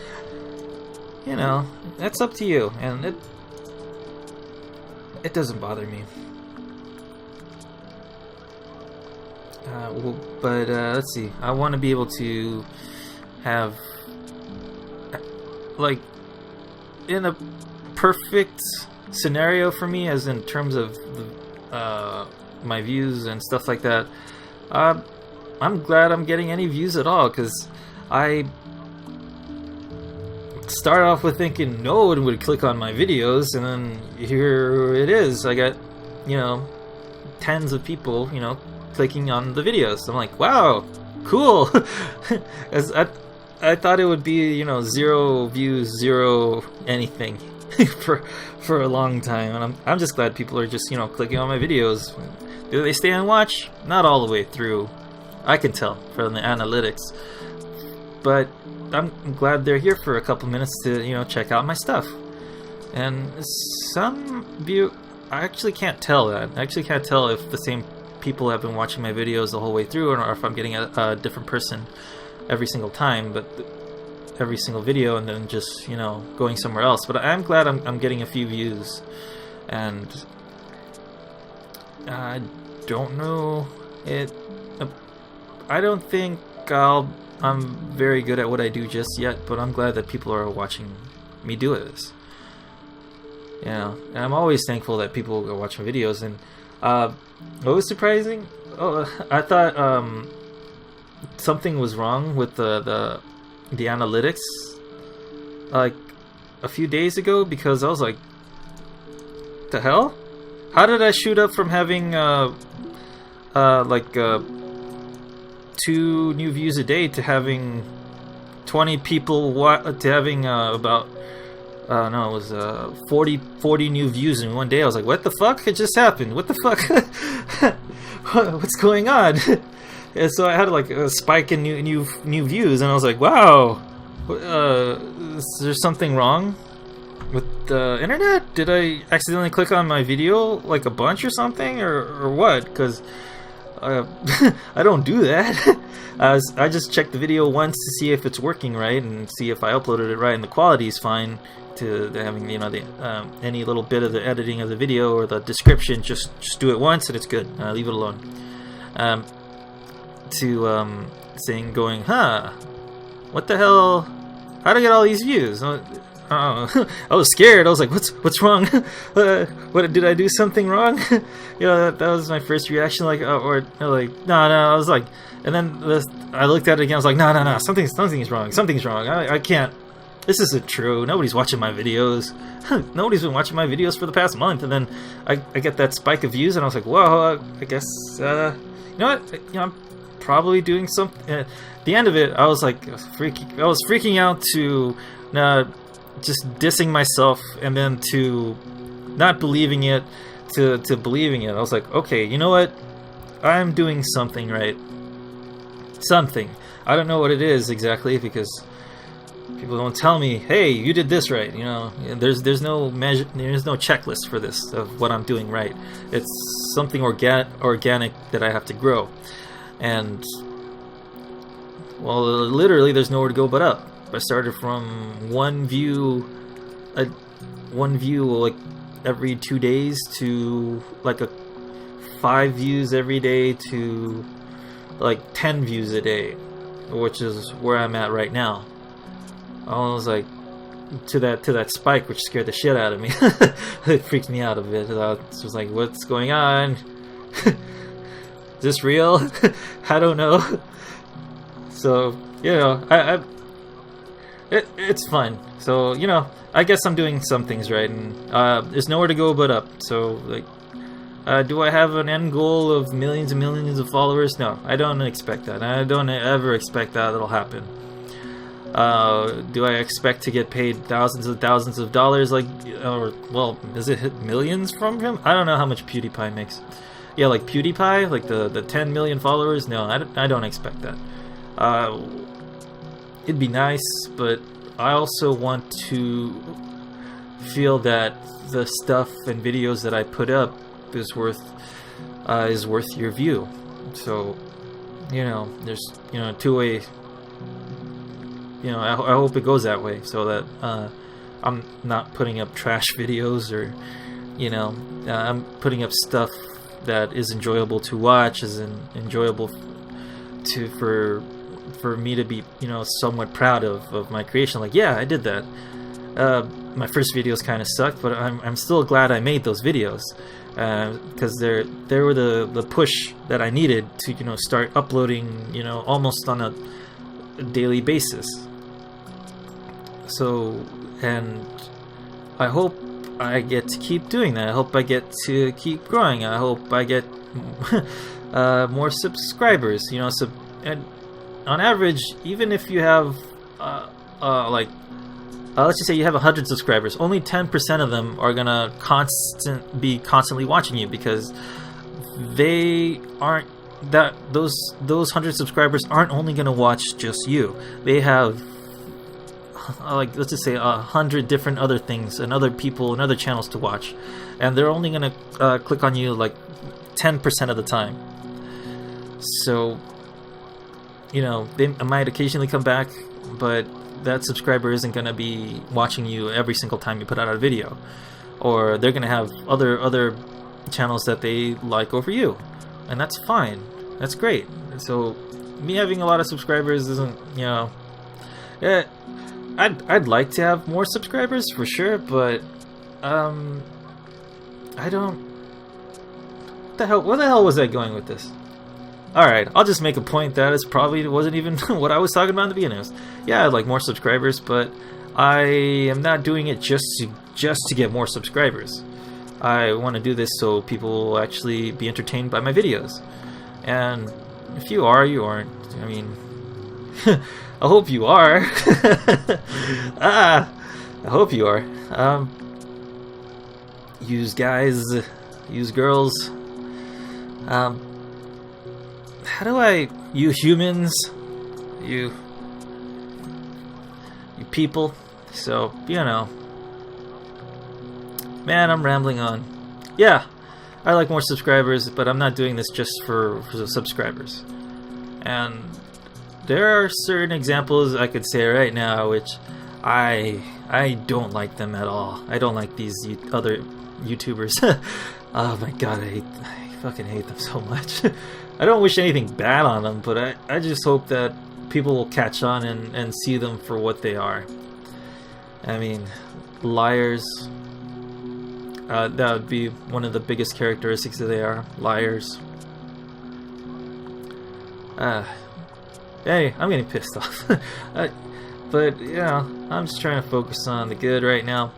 you know, that's up to you, and it doesn't bother me. But let's see, I want to be able to have, like, in a perfect scenario for me, as in terms of my views and stuff like that. I'm glad I'm getting any views at all, because I started off with thinking no one would click on my videos, and then here it is. I got, you know, tens of people, you know, clicking on the videos. I'm like, wow, cool. As I thought it would be, you know, 0 views, 0 anything for a long time, and I'm just glad people are just, you know, clicking on my videos. Do they stay and watch? Not all the way through. I can tell from the analytics, but I'm glad they're here for a couple minutes to, you know, check out my stuff. And some view, I actually can't tell that. I actually can't tell if the same people have been watching my videos the whole way through, or if I'm getting a different person every single time, but every single video, and then just, you know, going somewhere else. But I'm glad I'm getting a few views, and I don't know it. I don't think I'm very good at what I do just yet, but I'm glad that people are watching me do this. You know, and I'm always thankful that people go watch my videos. And what was surprising? Oh, I thought something was wrong with the analytics, like a few days ago, because I was like, the hell? How did I shoot up from having like 2 new views a day to having 20 people to having about no, it was 40 new views in one day. I was like, what the fuck? It just happened. What the fuck? What's going on? And so I had like a spike in new views, and I was like, wow, is there something wrong with the internet? Did I accidentally click on my video like a bunch or something, or what? Because I don't do that. I just checked the video once to see if it's working right and see if I uploaded it right, and the quality is fine. To having, you know, the any little bit of the editing of the video or the description, just do it once and it's good. Leave it alone. Saying, going, huh? What the hell? How do I get all these views? I was scared. I was like, what's wrong? What did I do something wrong? You know, that was my first reaction. Like, or like, no. I was like, and then I looked at it again. I was like, no, something's wrong. Something's wrong. I can't. This isn't true. Nobody's watching my videos. Nobody's been watching my videos for the past month. And then I get that spike of views, and I was like, whoa, I guess, you know what? You know, I'm probably doing something. At the end of it, I was like, I was freaking out to just dissing myself, and then to not believing it, to believing it. I was like, okay, you know what? I'm doing something right. Something. I don't know what it is exactly, because people don't tell me, hey, you did this right. You know, there's no measure, there's no checklist for this of what I'm doing right. It's something organic that I have to grow, and well, literally, there's nowhere to go but up. I started from one view like every 2 days to like 5 views every day to like 10 views a day, which is where I'm at right now. I was like to that spike, which scared the shit out of me. It freaked me out a bit. I was like, what's going on? Is this real? I don't know. So, you know, it's fun. So, you know, I guess I'm doing some things right, and there's nowhere to go but up. So, like, do I have an end goal of millions and millions of followers? No, I don't expect that. I don't ever expect that it'll happen. Do I expect to get paid thousands of dollars, like, or, well, does it hit millions from him? I don't know how much PewDiePie makes. Yeah, like PewDiePie, like the 10 million followers? No, I don't expect that. It'd be nice, but I also want to feel that the stuff and videos that I put up is worth your view. So, you know, there's, you know, two-way. You know, I hope it goes that way, so that I'm not putting up trash videos, or, you know, I'm putting up stuff that is enjoyable to watch, is enjoyable for me to be, you know, somewhat proud of my creation. Like, yeah, I did that. My first videos kind of sucked, but I'm still glad I made those videos, because they were the push that I needed to, you know, start uploading, you know, almost on a daily basis. So, and I hope I get to keep doing that. I hope I get to keep growing. I hope I get more subscribers. You know, and on average, even if you have like, let's just say you have 100 subscribers, only 10% of them are gonna be constantly watching you, because they aren't those 100 subscribers aren't only gonna watch just you. They have like, let's just say 100 different other things and other people and other channels to watch, and they're only gonna click on you like 10% of the time. So, you know, they might occasionally come back, but that subscriber isn't gonna be watching you every single time you put out a video, or they're gonna have other channels that they like over you, and that's fine. That's great. So me having a lot of subscribers isn't, you know, I'd like to have more subscribers for sure, but I don't. Where the hell was I going with this? Alright, I'll just make a point that it probably wasn't even what I was talking about in the beginning. Yeah, I'd like more subscribers, but I am not doing it just to get more subscribers. I want to do this so people will actually be entertained by my videos. And If you are, you aren't. I mean, I hope you are. I hope you are. Use guys, use girls. How do I... You humans, you people. So, you know. Man, I'm rambling on. Yeah, I like more subscribers, but I'm not doing this just for the subscribers. And there are certain examples I could say right now which I don't like them at all. I don't like these other YouTubers. Oh my god, I fucking hate them so much. I don't wish anything bad on them, but I just hope that people will catch on and see them for what they are. I mean, liars. That would be one of the biggest characteristics that they are. Liars. Hey, I'm getting pissed off. But, you know, I'm just trying to focus on the good right now.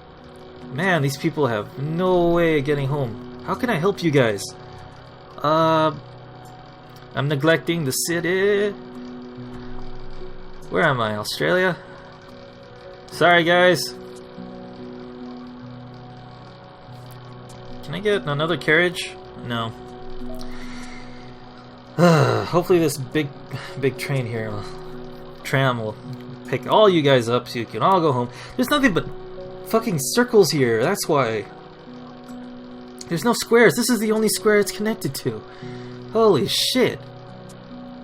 Man, these people have no way of getting home. How can I help you guys? I'm neglecting the city. Where am I? Australia? Sorry, guys. Can I get another carriage? No. Hopefully this big train here, tram will pick all you guys up so you can all go home. There's nothing but fucking circles here, that's why. There's no squares. This is the only square it's connected to. Holy shit.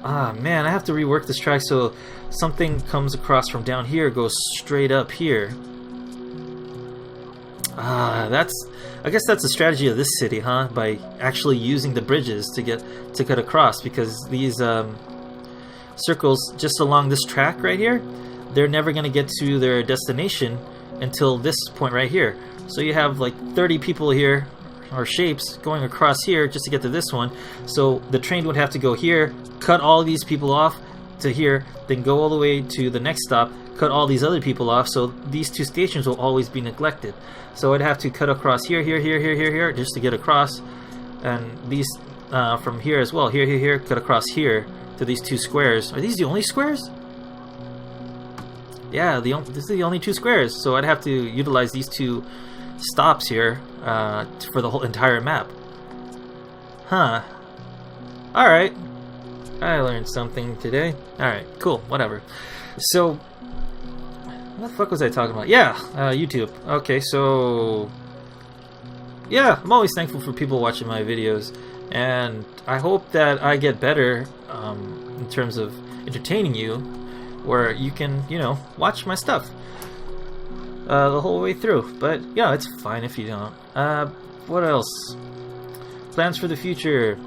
Ah, man, I have to rework this track so something comes across from down here, goes straight up here. I guess that's the strategy of this city, huh? By actually using the bridges to cut across, because these circles just along this track right here, they're never going to get to their destination until this point right here. So you have like 30 people here, or shapes, going across here just to get to this one. So the train would have to go here, cut all these people off to here, then go all the way to the next stop, cut all these other people off, so these two stations will always be neglected. So I'd have to cut across here, just to get across, and these from here as well, here, cut across here to these two squares. Are these the only squares? Yeah, this is the only two squares, so I'd have to utilize these two stops here for the whole entire map. Huh. Alright. I learned something today. Alright, cool, whatever. So, what the fuck was I talking about? Yeah, YouTube. Okay, so... yeah, I'm always thankful for people watching my videos, and I hope that I get better in terms of entertaining you, where you can, you know, watch my stuff the whole way through. But, yeah, it's fine if you don't. What else? Plans for the future.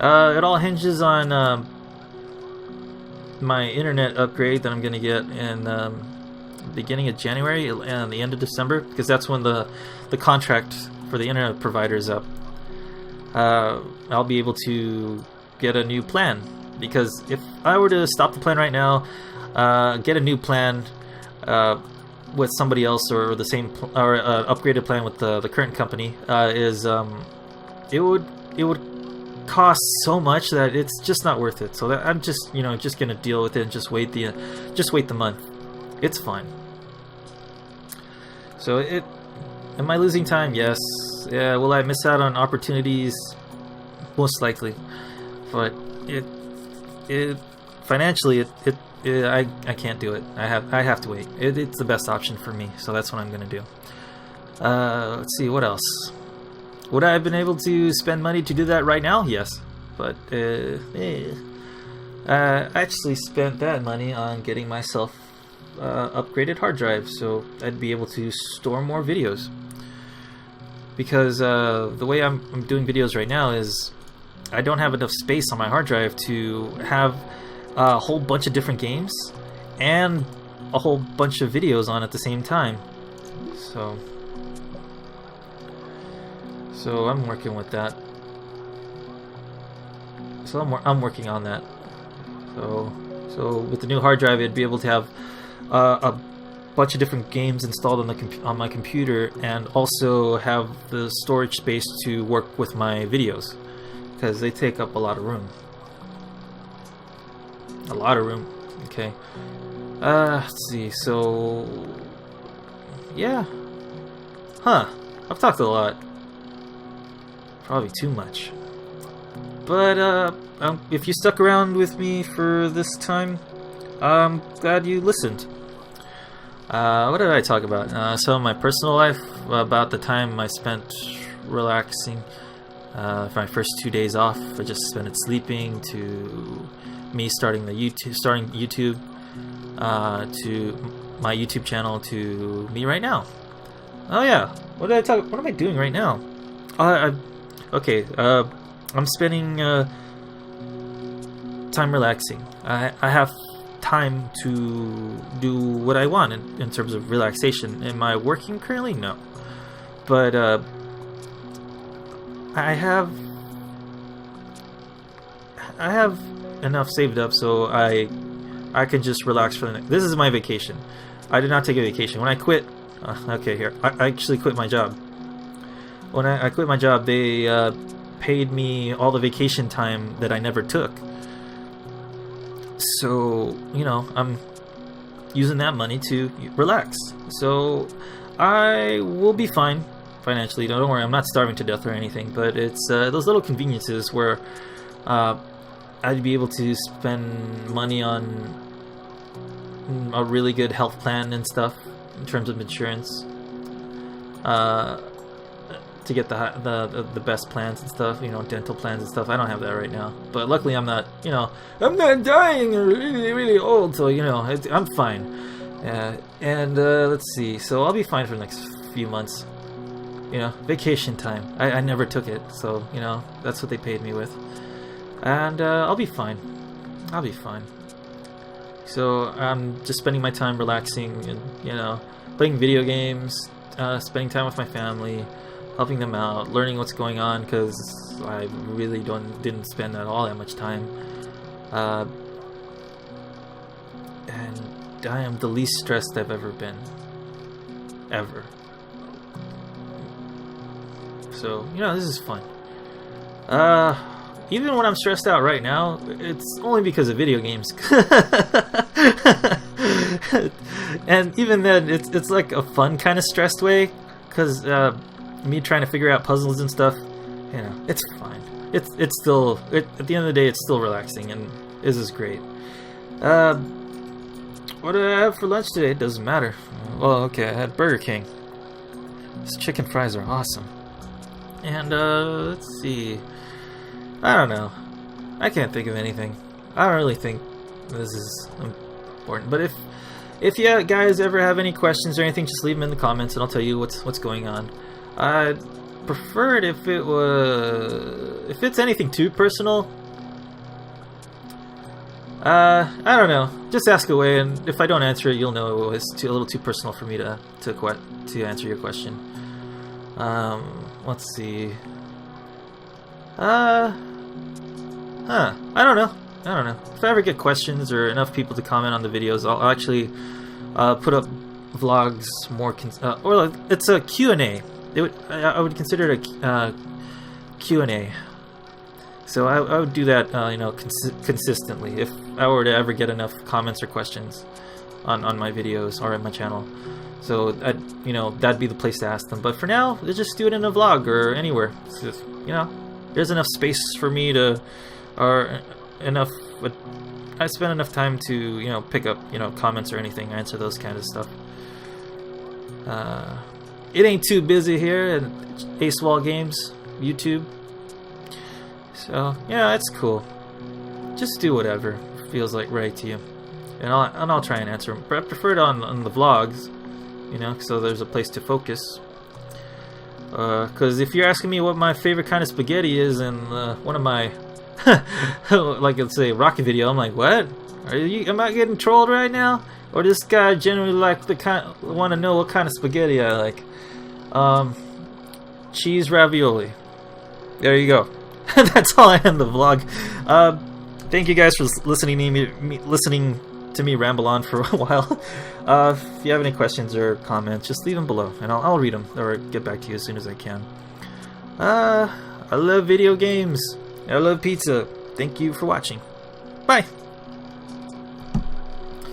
It all hinges on my internet upgrade that I'm going to get in beginning of January and the end of December, because that's when the contract for the internet provider is up. I'll be able to get a new plan, because if I were to stop the plan right now, get a new plan with somebody else, or the same or upgraded plan with the current company, it would cost so much that it's just not worth it. So that I'm just gonna deal with it and just wait the month. It's fine. So am I losing time? Yes. Yeah. Will I miss out on opportunities? Most likely. But financially I can't do it. I have to wait. It's the best option for me. So that's what I'm gonna do. Let's see, what else? Would I have been able to spend money to do that right now? Yes. But, I actually spent that money on getting myself upgraded hard drive, so I'd be able to store more videos. Because the way I'm doing videos right now is I don't have enough space on my hard drive to have a whole bunch of different games and a whole bunch of videos on at the same time. So I'm working with that. So I'm working on that. So with the new hard drive, I'd be able to have a bunch of different games installed on my computer, and also have the storage space to work with my videos, because they take up a lot of room. A lot of room. Okay. Let's see. So, yeah. Huh. I've talked a lot. Probably too much. But if you stuck around with me for this time, I'm glad you listened. What did I talk about? Some of my personal life, about the time I spent relaxing. For my first 2 days off, I just spent it sleeping, to me starting YouTube, to my YouTube channel, to me right now. Oh yeah, what am I doing right now? Okay, I'm spending time relaxing. I have time to do what I want in terms of relaxation. Am I working currently? No. But I have enough saved up so I can just relax for the next. This is my vacation. I did not take a vacation. When I quit, okay, here, I actually quit my job. When I quit my job, they paid me all the vacation time that I never took. So, you know, I'm using that money to relax. So, I will be fine financially. Don't worry, I'm not starving to death or anything. But it's those little conveniences where I'd be able to spend money on a really good health plan and stuff in terms of insurance. To get the best plans and stuff, you know, dental plans and stuff. I don't have that right now, but luckily I'm not, you know, I'm not dying or really old, so you know, I'm fine. And let's see, so I'll be fine for the next few months. You know, vacation time. I never took it, so you know, that's what they paid me with, and I'll be fine. I'll be fine. So I'm just spending my time relaxing and, you know, playing video games, spending time with my family, helping them out, learning what's going on, because I really didn't spend all that much time. And I am the least stressed I've ever been. Ever. So, you know, this is fun. Even when I'm stressed out right now, it's only because of video games. And even then, it's like a fun kind of stressed way, because me trying to figure out puzzles and stuff, you know, it's fine. It's still, at the end of the day, it's still relaxing, and this is great. What did I have for lunch today? It doesn't matter. Well, okay, I had Burger King. These chicken fries are awesome. And let's see, I don't know. I can't think of anything. I don't really think this is important. But if you guys ever have any questions or anything, just leave them in the comments, and I'll tell you what's going on. I'd prefer it if it's anything too personal. I don't know. Just ask away, and if I don't answer it, you'll know it was a little too personal for me to answer your question. Let's see. I don't know. If I ever get questions or enough people to comment on the videos, I'll actually put up vlogs more, or like, it's a Q&A. I would consider it a Q&A. So I would do that, you know, consistently if I were to ever get enough comments or questions on my videos or on my channel. So you know, that'd be the place to ask them. But for now, let's just do it in a vlog or anywhere. It's just, you know, there's enough space for me to, or enough. I spend enough time to, you know, pick up, you know, comments or anything, answer those kind of stuff. It ain't too busy here at Ace Wall Games YouTube. So yeah, it's cool. Just do whatever feels like right to you, and I'll try and answer them. But I prefer it on the vlogs, you know, so there's a place to focus. Because if you're asking me what my favorite kind of spaghetti is, and one of my like, let's say, Rocky video, I'm like, what? Am I getting trolled right now? Or this guy generally want to know what kind of spaghetti I like? Cheese ravioli. There you go. That's all I end the vlog. Thank you guys for listening to me ramble on for a while. If you have any questions or comments, just leave them below, and I'll read them or get back to you as soon as I can. I love video games. I love pizza. Thank you for watching. Bye.